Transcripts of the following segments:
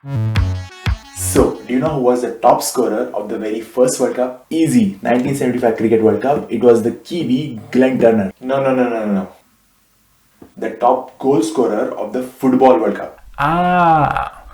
So, do you know who was the top scorer of the very first World Cup? Easy, 1975 Cricket World Cup. It was the Kiwi Glenn Turner. No. The top goal scorer of the Football World Cup. Ah.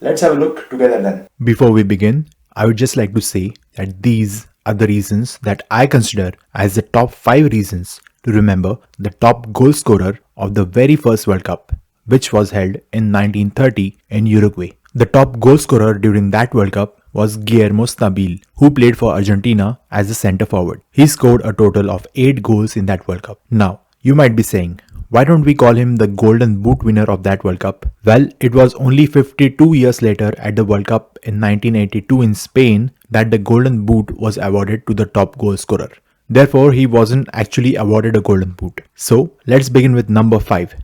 Let's have a look together then. Before we begin, I would just like to say that these are the reasons that I consider as the top 5 reasons to remember the top goal scorer of the very first World Cup, which was held in 1930 in Uruguay. The top goal scorer during that World Cup was Guillermo Stabil, who played for Argentina as a centre forward. He scored a total of 8 goals in that World Cup. Now, you might be saying, why don't we call him the Golden Boot winner of that World Cup? Well, it was only 52 years later at the World Cup in 1982 in Spain that the Golden Boot was awarded to the top goal scorer. Therefore, he wasn't actually awarded a Golden Boot. So, let's begin with number 5.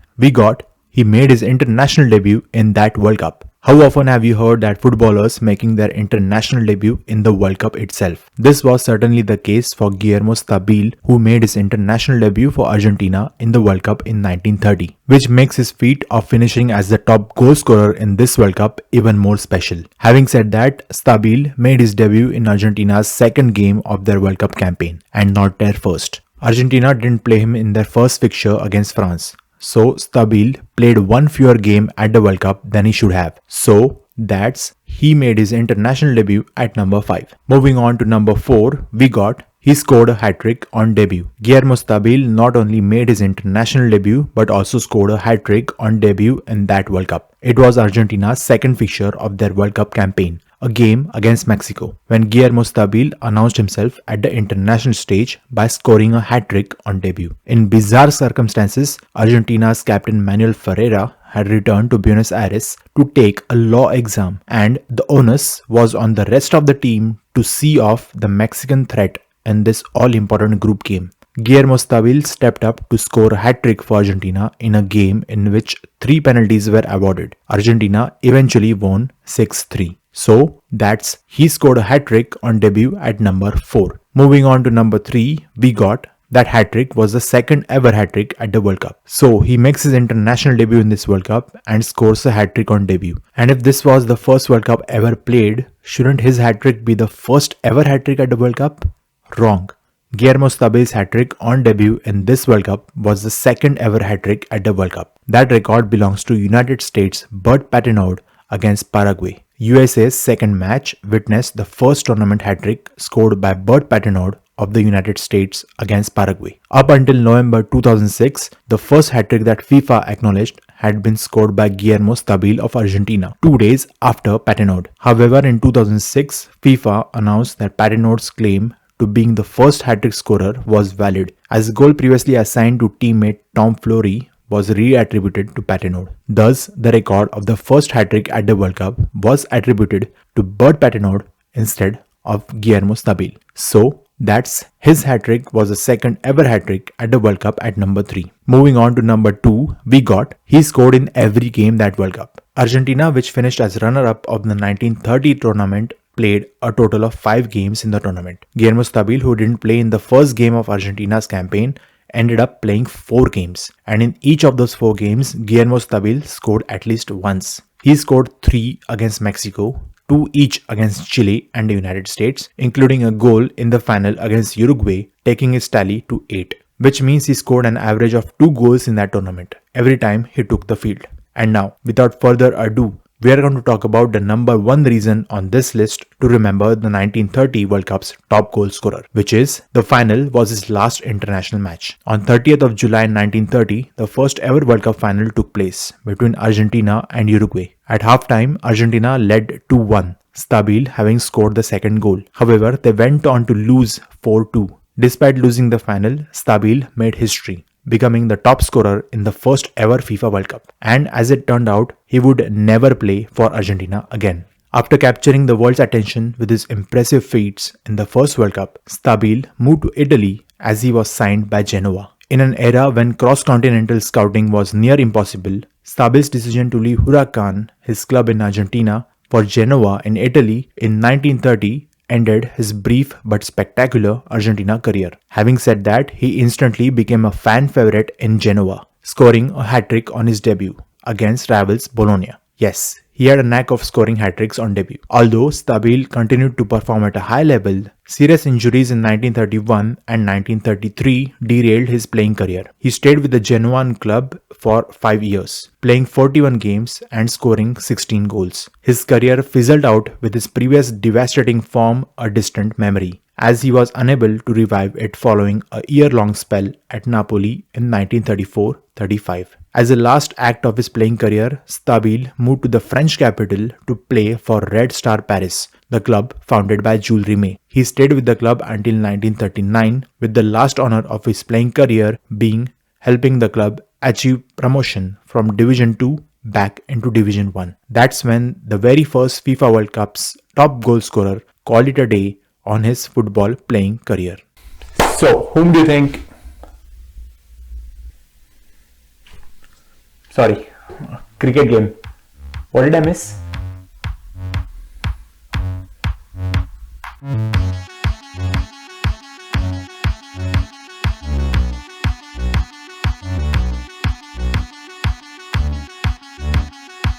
He made his international debut in that World Cup. How often have you heard that footballers making their international debut in the World Cup itself? This was certainly the case for Guillermo Stabil, who made his international debut for Argentina in the World Cup in 1930, which makes his feat of finishing as the top goal scorer in this World Cup even more special. Having said that, Stabil made his debut in Argentina's second game of their World Cup campaign, and not their first. Argentina didn't play him in their first fixture against France. So Stabil played one fewer game at the World Cup than he should have. So that's he made his international debut at number 5. Moving on to number 4, he scored a hat-trick on debut. Guillermo Stabil not only made his international debut but also scored a hat-trick on debut in that World Cup. It was Argentina's second fixture of their World Cup campaign, a game against Mexico, when Guillermo Stabil announced himself at the international stage by scoring a hat-trick on debut. In bizarre circumstances, Argentina's captain Manuel Ferreira had returned to Buenos Aires to take a law exam, and the onus was on the rest of the team to see off the Mexican threat in this all-important group game. Guillermo Stabil stepped up to score a hat-trick for Argentina in a game in which 3 penalties were awarded. Argentina eventually won 6-3. So that's he scored a hat-trick on debut at number 4. Moving on to number 3, that hat-trick was the second ever hat-trick at the World Cup. So he makes his international debut in this World Cup and scores a hat-trick on debut. And if this was the first World Cup ever played, shouldn't his hat-trick be the first ever hat-trick at the World Cup? Wrong. Guillermo Stabil's hat-trick on debut in this World Cup was the second ever hat-trick at the World Cup. That record belongs to United States' Bert Patenaude against Paraguay. USA's second match witnessed the first tournament hat-trick scored by Bert Patenaude of the United States against Paraguay. Up until November 2006, the first hat-trick that FIFA acknowledged had been scored by Guillermo Stabil of Argentina, 2 days after Patenaude. However, in 2006, FIFA announced that Patenaude's claim to being the first hat-trick scorer was valid, as the goal previously assigned to teammate Tom Flory was re-attributed to Patenaude. Thus, the record of the first hat-trick at the World Cup was attributed to Bert Patenaude instead of Guillermo Stabil. So, that's his hat-trick was the second ever hat-trick at the World Cup at number 3. Moving on to number 2, he scored in every game that World Cup. Argentina, which finished as runner-up of the 1930 tournament, played a total of 5 games in the tournament. Guillermo Stabil, who didn't play in the first game of Argentina's campaign, ended up playing 4 games. And in each of those 4 games, Guillermo Stabil scored at least once. He scored 3 against Mexico, 2 each against Chile and the United States, including a goal in the final against Uruguay, taking his tally to 8. Which means he scored an average of 2 goals in that tournament, every time he took the field. And now, without further ado, we are going to talk about the number 1 reason on this list to remember the 1930 World Cup's top goal scorer, which is the final was his last international match. On 30th of July 1930, the first ever World Cup final took place between Argentina and Uruguay. At halftime, Argentina led 2-1, Stabil having scored the second goal. However, they went on to lose 4-2. Despite losing the final, Stabil made history, becoming the top scorer in the first ever FIFA World Cup. And as it turned out, he would never play for Argentina again. After capturing the world's attention with his impressive feats in the first World Cup, Stabil moved to Italy as he was signed by Genoa. In an era when cross-continental scouting was near impossible, Stabil's decision to leave Huracan, his club in Argentina, for Genoa in Italy in 1930 ended his brief but spectacular Argentina career. Having said that, he instantly became a fan favorite in Genoa, scoring a hat-trick on his debut against rivals Bologna. Yes, he had a knack of scoring hat-tricks on debut. Although Stabil continued to perform at a high level, serious injuries in 1931 and 1933 derailed his playing career. He stayed with the Genoan club for 5 years, playing 41 games and scoring 16 goals. His career fizzled out with his previous devastating form a distant memory, as he was unable to revive it following a year-long spell at Napoli in 1934-35. As a last act of his playing career, Stabil moved to the French capital to play for Red Star Paris, the club founded by Jules Rimet. He stayed with the club until 1939, with the last honor of his playing career being helping the club achieve promotion from Division 2 back into Division 1. That's when the very first FIFA World Cup's top goal scorer called it a day on his football playing career. So, whom do you think? Sorry, cricket game. What did I miss?